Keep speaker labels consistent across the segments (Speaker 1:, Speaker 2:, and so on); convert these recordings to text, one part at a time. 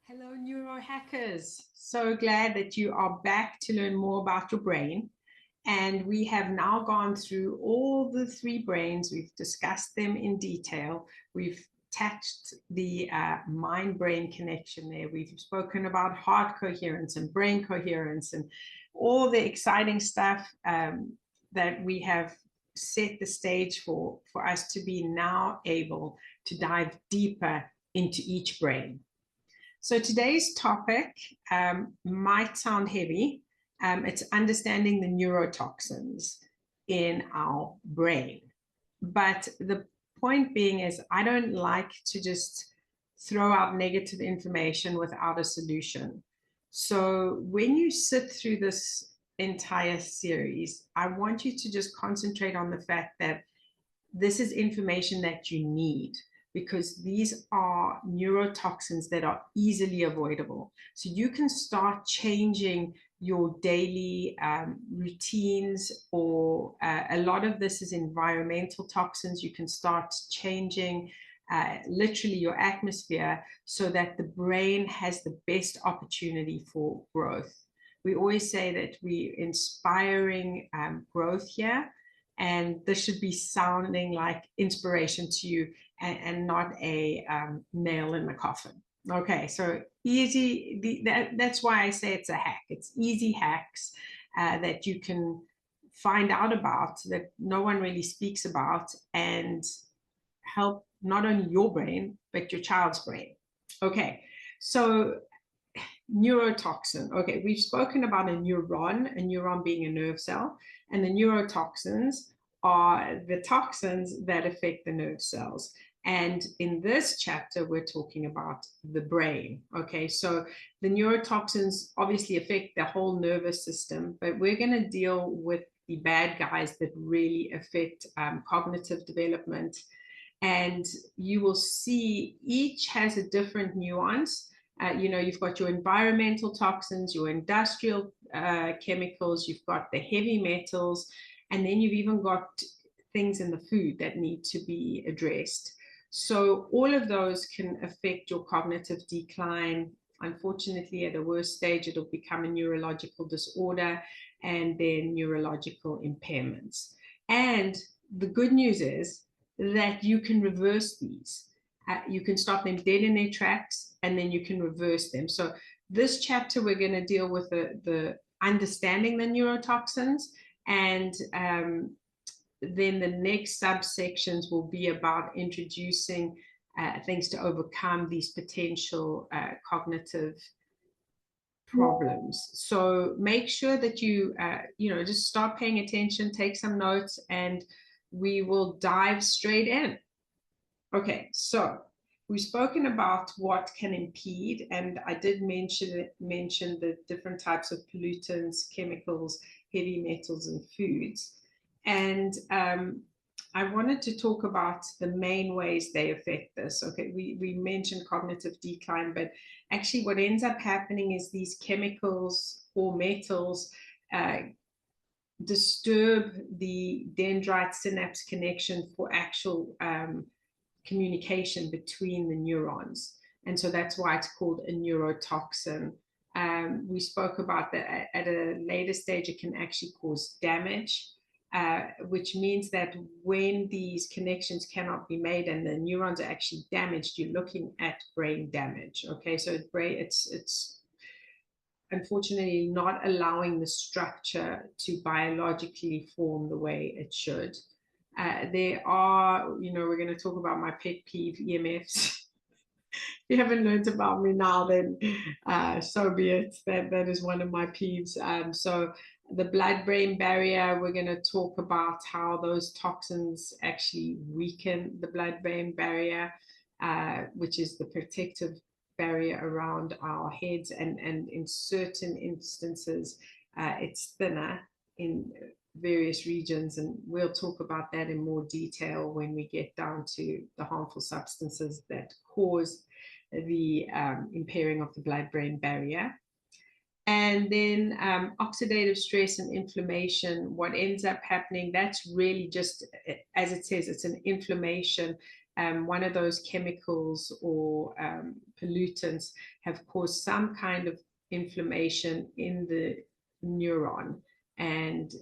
Speaker 1: Hello, neurohackers. So glad that you are back to learn more about your brain. And we have now gone through all the three brains. We've discussed them in detail. We've touched the mind-brain connection there. We've spoken about heart coherence and brain coherence and all the exciting stuff that we have set the stage for us to be now able to dive deeper into each brain. So today's topic might sound heavy. It's understanding the neurotoxins in our brain. But the point being is I don't like to just throw out negative information without a solution. So when you sit through this entire series, I want you to just concentrate on the fact that this is information that you need because these are neurotoxins that are easily avoidable. So you can start changing your daily routines, or a lot of this is environmental toxins. You can start changing literally your atmosphere so that the brain has the best opportunity for growth. We always say that we're inspiring growth here, and this should be sounding like inspiration to you and not a nail in the coffin. Okay, so easy, that's why I say it's a hack. It's easy hacks that you can find out about that no one really speaks about and help not only your brain, but your child's brain. Okay, so neurotoxin. Okay, we've spoken about a neuron being a nerve cell, and the neurotoxins are the toxins that affect the nerve cells. And in this chapter, we're talking about the brain. Okay, so the neurotoxins obviously affect the whole nervous system, but we're going to deal with the bad guys that really affect cognitive development. And you will see each has a different nuance. You've got your environmental toxins, your industrial chemicals, you've got the heavy metals, and then you've even got things in the food that need to be addressed. So all of those can affect your cognitive decline. Unfortunately, at a worse stage, it'll become a neurological disorder and then neurological impairments. And the good news is that you can reverse these. You can stop them dead in their tracks, and then you can reverse them. So this chapter, we're going to deal with the understanding the neurotoxins, and then the next subsections will be about introducing things to overcome these potential cognitive problems. So make sure that you just start paying attention, take some notes, and we will dive straight in. Okay, so we've spoken about what can impede, and I did mention the different types of pollutants, chemicals, heavy metals, and foods. And I wanted to talk about the main ways they affect this. Okay, we mentioned cognitive decline, but actually what ends up happening is these chemicals or metals disturb the dendrite synapse connection for actual communication between the neurons. And so that's why it's called a neurotoxin. We spoke about that at a later stage, it can actually cause damage, which means that when these connections cannot be made and the neurons are actually damaged, you're looking at brain damage. Okay, so it's unfortunately not allowing the structure to biologically form the way it should. There are, we're going to talk about my pet peeve, EMFs. If you haven't learned about me now, then so be it. That is one of my peeves. So the blood-brain barrier, we're going to talk about how those toxins actually weaken the blood-brain barrier, which is the protective barrier around our heads. And in certain instances, it's thinner in various regions, and we'll talk about that in more detail when we get down to the harmful substances that cause the impairing of the blood-brain barrier. And then oxidative stress and inflammation, what ends up happening, that's really just, as it says, it's an inflammation one of those chemicals or pollutants have caused some kind of inflammation in the neuron, and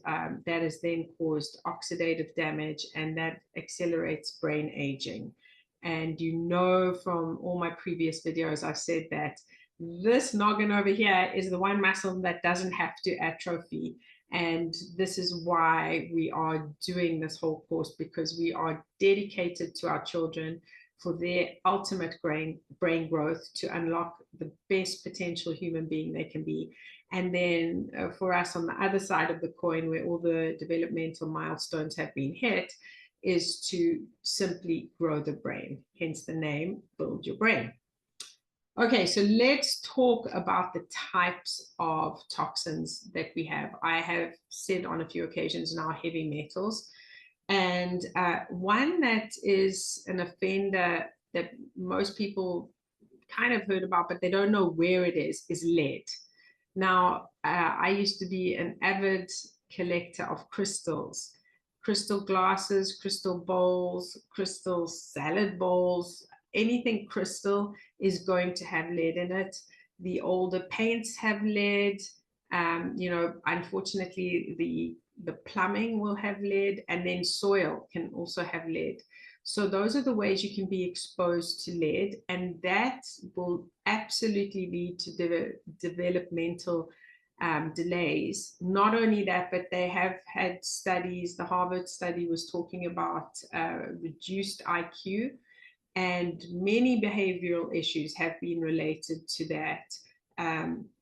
Speaker 1: that has then caused oxidative damage, and that accelerates brain aging. And you know from all my previous videos, I've said that this noggin over here is the one muscle that doesn't have to atrophy. And this is why we are doing this whole course, because we are dedicated to our children for their ultimate brain growth, to unlock the best potential human being they can be. And then for us on the other side of the coin, where all the developmental milestones have been hit, is to simply grow the brain, hence the name, Build Your Brain. Okay, so let's talk about the types of toxins that we have. I have said on a few occasions now heavy metals, and one that is an offender that most people kind of heard about, but they don't know where it is lead. Now, I used to be an avid collector of crystals, crystal glasses, crystal bowls, crystal salad bowls. Anything crystal is going to have lead in it. The older paints have lead. You know, unfortunately, the plumbing will have lead, and then soil can also have lead. So those are the ways you can be exposed to lead, and that will absolutely lead to developmental delays. Not only that, but they have had studies. The Harvard study was talking about reduced IQ, and many behavioral issues have been related to that,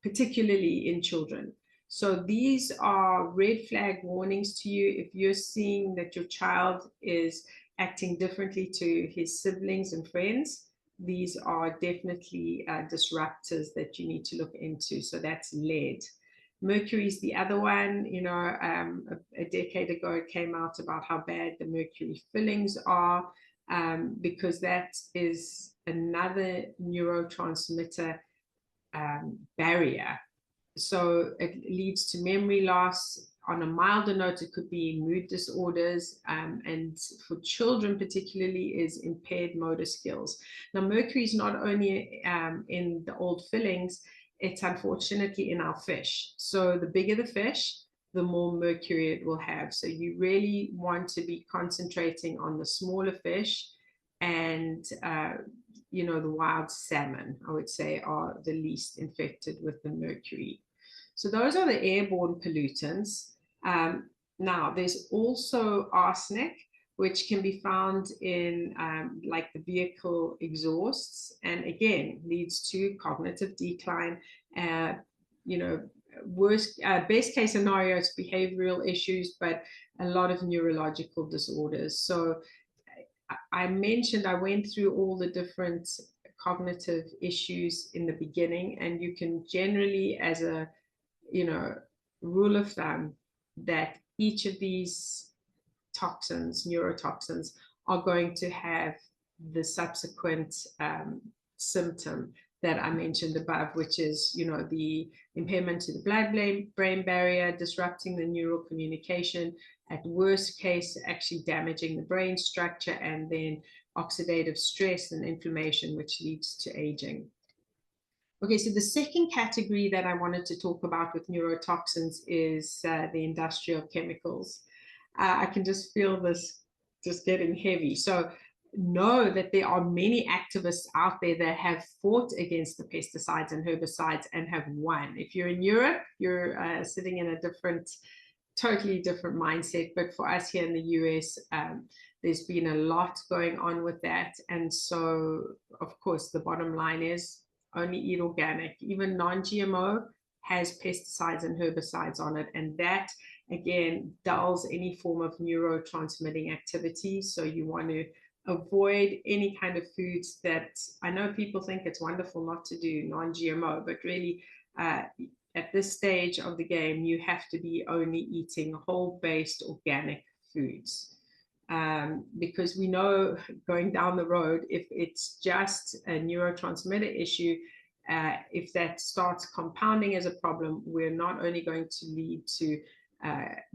Speaker 1: particularly in children. So these are red flag warnings to you. If you're seeing that your child is acting differently to his siblings and friends, these are definitely disruptors that you need to look into. So that's lead. Mercury is the other one. You know, a decade ago it came out about how bad the mercury fillings are, because that is another neurotransmitter barrier. So it leads to memory loss. On a milder note, it could be mood disorders, and for children particularly is impaired motor skills. Now, mercury is not only in the old fillings, it's unfortunately in our fish. So the bigger the fish, the more mercury it will have. So you really want to be concentrating on the smaller fish, and you know, the wild salmon, I would say, are the least infected with the mercury. So those are the airborne pollutants. Now, there's also arsenic, which can be found in like the vehicle exhausts, and again, leads to cognitive decline. You know, best case scenario, it's behavioral issues, but a lot of neurological disorders. So I mentioned, I went through all the different cognitive issues in the beginning, and you can generally, as a, you know, rule of thumb, that each of these toxins, neurotoxins, are going to have the subsequent symptom that I mentioned above, which is, you know, the impairment to the blood-brain barrier, disrupting the neural communication, at worst case, actually damaging the brain structure, and then oxidative stress and inflammation, which leads to aging. Okay, so the second category that I wanted to talk about with neurotoxins is the industrial chemicals. I can just feel this just getting heavy. So know that there are many activists out there that have fought against the pesticides and herbicides and have won. If you're in Europe, you're sitting in a totally different mindset. But for us here in the US, there's been a lot going on with that. And so, of course, the bottom line is only eat organic. Even non-GMO has pesticides and herbicides on it. And that, again, dulls any form of neurotransmitting activity. So you want to avoid any kind of foods that, I know people think it's wonderful not to do non-GMO, but really at this stage of the game, you have to be only eating whole-based organic foods. Because we know going down the road, if it's just a neurotransmitter issue, if that starts compounding as a problem, we're not only going to lead to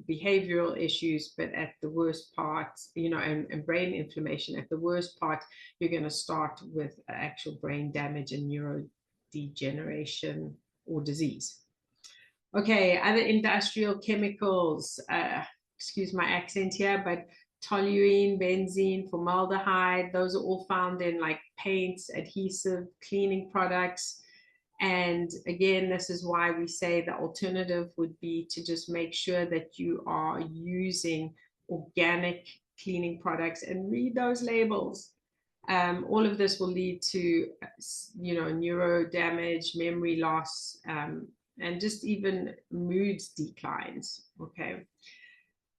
Speaker 1: behavioral issues, but at the worst part, and brain inflammation. At the worst part, you're going to start with actual brain damage and neurodegeneration or disease. Okay, other industrial chemicals, excuse my accent here, but toluene, benzene, formaldehyde, those are all found in like paints, adhesive, cleaning products. And again, this is why we say the alternative would be to just make sure that you are using organic cleaning products and read those labels. All of this will lead to, neuro damage, memory loss, and just even mood declines. Okay.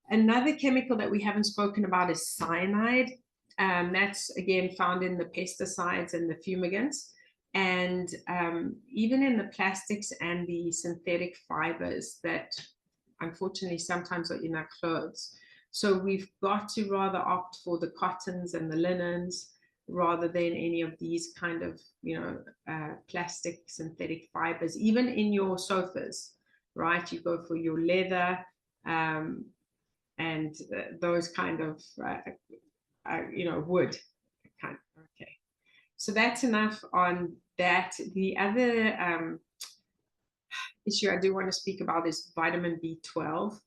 Speaker 1: Another chemical that we haven't spoken about is cyanide. That's again found in the pesticides and the fumigants, and even in the plastics and the synthetic fibers that unfortunately sometimes are in our clothes. So we've got to rather opt for the cottons and the linens rather than any of these kind of, plastic synthetic fibers, even in your sofas, right? You go for your leather and those kind of, wood. Okay. So that's enough on that. The other issue I do want to speak about is vitamin B12.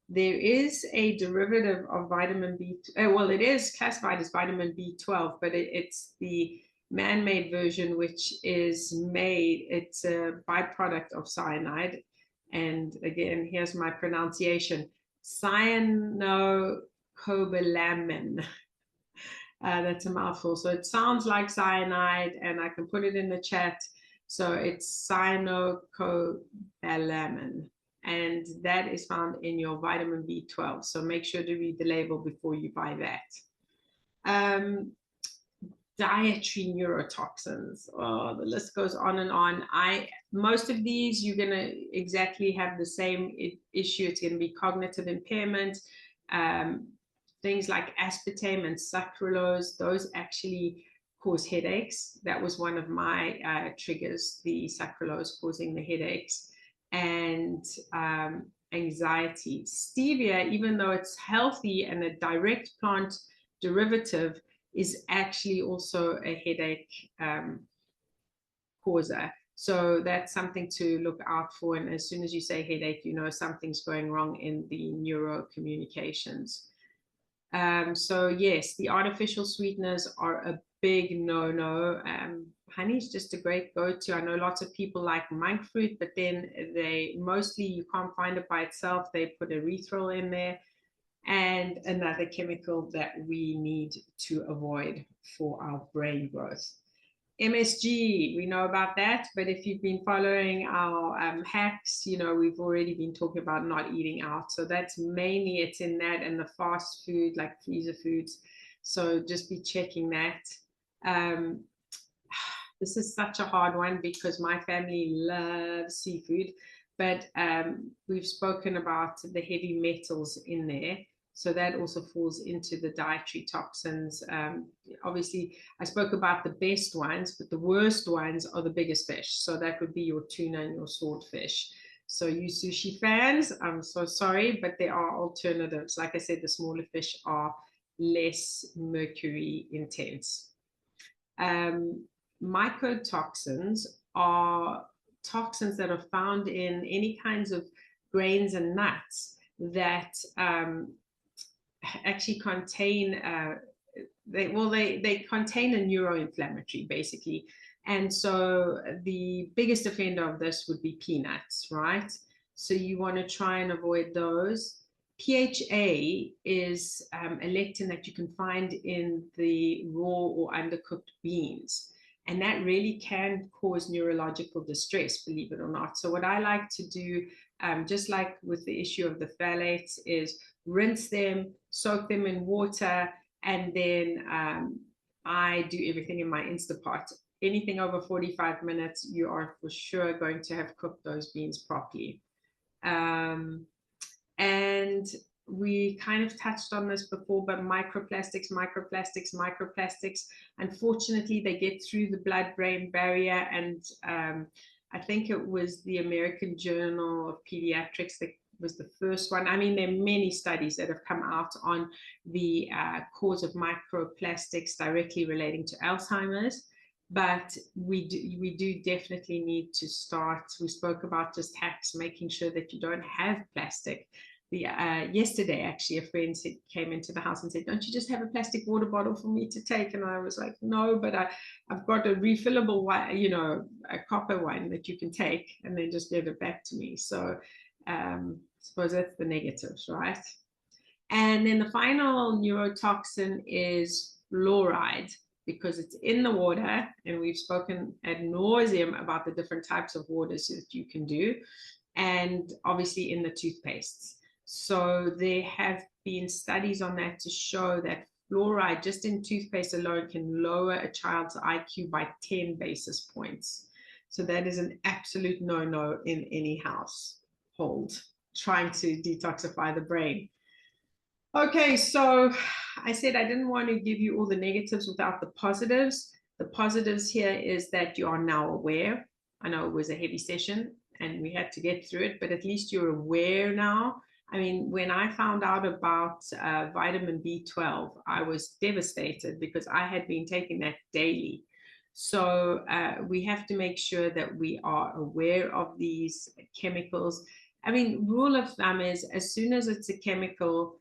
Speaker 1: There is a derivative of vitamin B, well, it is classified as vitamin B12, but it's the man-made version, which is it's a byproduct of cyanide. And again, here's my pronunciation, cyanocobalamin. That's a mouthful. So it sounds like cyanide, and I can put it in the chat. So it's cyanocobalamin, and that is found in your vitamin B12. So make sure to read the label before you buy that. Dietary neurotoxins. Oh, the list goes on and on. Most of these, you're going to exactly have the same issue. It's going to be cognitive impairment. Things like aspartame and sucralose, those actually cause headaches. That was one of my triggers, the sucralose causing the headaches, and anxiety. Stevia, even though it's healthy and a direct plant derivative, is actually also a headache causer. So that's something to look out for. And as soon as you say headache, something's going wrong in the neurocommunications. So yes, the artificial sweeteners are a big no-no. Honey is just a great go-to. I know lots of people like monk fruit, but then you can't find it by itself. They put erythritol in there, and another chemical that we need to avoid for our brain growth. MSG, we know about that, but if you've been following our hacks, we've already been talking about not eating out. So that's mainly, it's in that and the fast food, like freezer foods. So just be checking that. This is such a hard one because my family loves seafood, but we've spoken about the heavy metals in there. So that also falls into the dietary toxins. Obviously, I spoke about the best ones, but the worst ones are the biggest fish. So that would be your tuna and your swordfish. So you sushi fans, I'm so sorry, but there are alternatives. Like I said, the smaller fish are less mercury intense. Mycotoxins are toxins that are found in any kinds of grains and nuts that actually contain they contain a neuroinflammatory basically, and so the biggest offender of this would be peanuts, right? So you want to try and avoid those. PHA is a lectin that you can find in the raw or undercooked beans, and that really can cause neurological distress, believe it or not. So what I like to do, just like with the issue of the phthalates, is rinse them, soak them in water, and then I do everything in my Instapot. Anything over 45 minutes, you are for sure going to have cooked those beans properly. And we kind of touched on this before, but microplastics, unfortunately, they get through the blood-brain barrier. And I think it was the American Journal of Pediatrics that was the first one. I mean, there are many studies that have come out on the cause of microplastics directly relating to Alzheimer's. But we do definitely need to start. We spoke about just hacks, making sure that you don't have plastic. Yesterday, actually, a friend came into the house and said, "Don't you just have a plastic water bottle for me to take?" And I was like, "No, but I've got a refillable one, you know, a copper one that you can take and then just give it back to me." So I suppose that's the negatives, right? And then the final neurotoxin is fluoride, because it's in the water, and we've spoken ad nauseum about the different types of waters that you can do, and obviously in the toothpastes. So there have been studies on that to show that fluoride just in toothpaste alone can lower a child's IQ by 10 basis points. So that is an absolute no-no in any household trying to detoxify the brain. Okay, so I said I didn't want to give you all the negatives without the positives. The positives here is that you are now aware. I know it was a heavy session and we had to get through it, but at least you're aware now. I mean, when I found out about vitamin B12, I was devastated because I had been taking that daily. So we have to make sure that we are aware of these chemicals. I mean, rule of thumb is as soon as it's a chemical,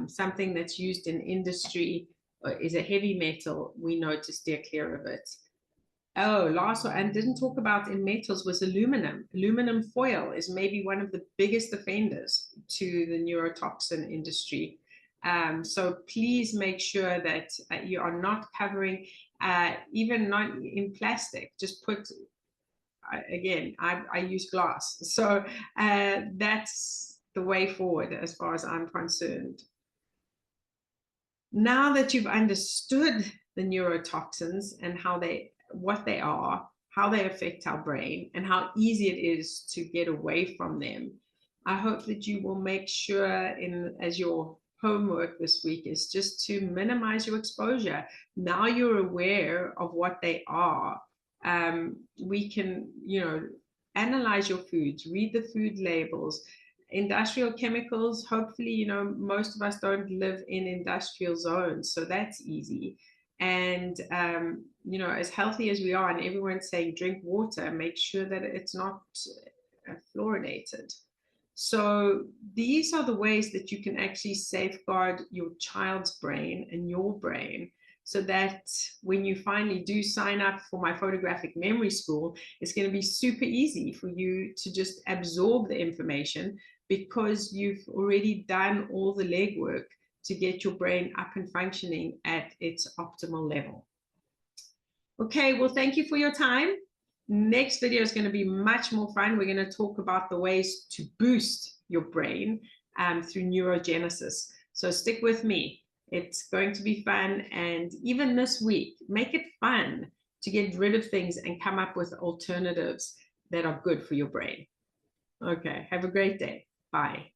Speaker 1: something that's used in industry, is a heavy metal, we know to steer clear of it. Oh, last one, and didn't talk about in metals, was aluminum. Aluminum foil is maybe one of the biggest offenders to the neurotoxin industry. So please make sure that you are not covering, even not in plastic. Just put, again, I use glass. So that's the way forward as far as I'm concerned. Now that you've understood the neurotoxins and what they are, how they affect our brain, and how easy it is to get away from them, I hope that you will make sure as your homework this week is just to minimize your exposure. Now you're aware of what they are. We can, analyze your foods, read the food labels. Industrial chemicals, hopefully, most of us don't live in industrial zones, so that's easy. And as healthy as we are, and everyone's saying drink water, make sure that it's not fluoridated. So these are the ways that you can actually safeguard your child's brain and your brain, so that when you finally do sign up for my photographic memory school, it's going to be super easy for you to just absorb the information, because you've already done all the legwork to get your brain up and functioning at its optimal level. Okay, well, thank you for your time. Next video is going to be much more fun. We're going to talk about the ways to boost your brain through neurogenesis. So stick with me. It's going to be fun. And even this week, make it fun to get rid of things and come up with alternatives that are good for your brain. Okay, have a great day. Bye.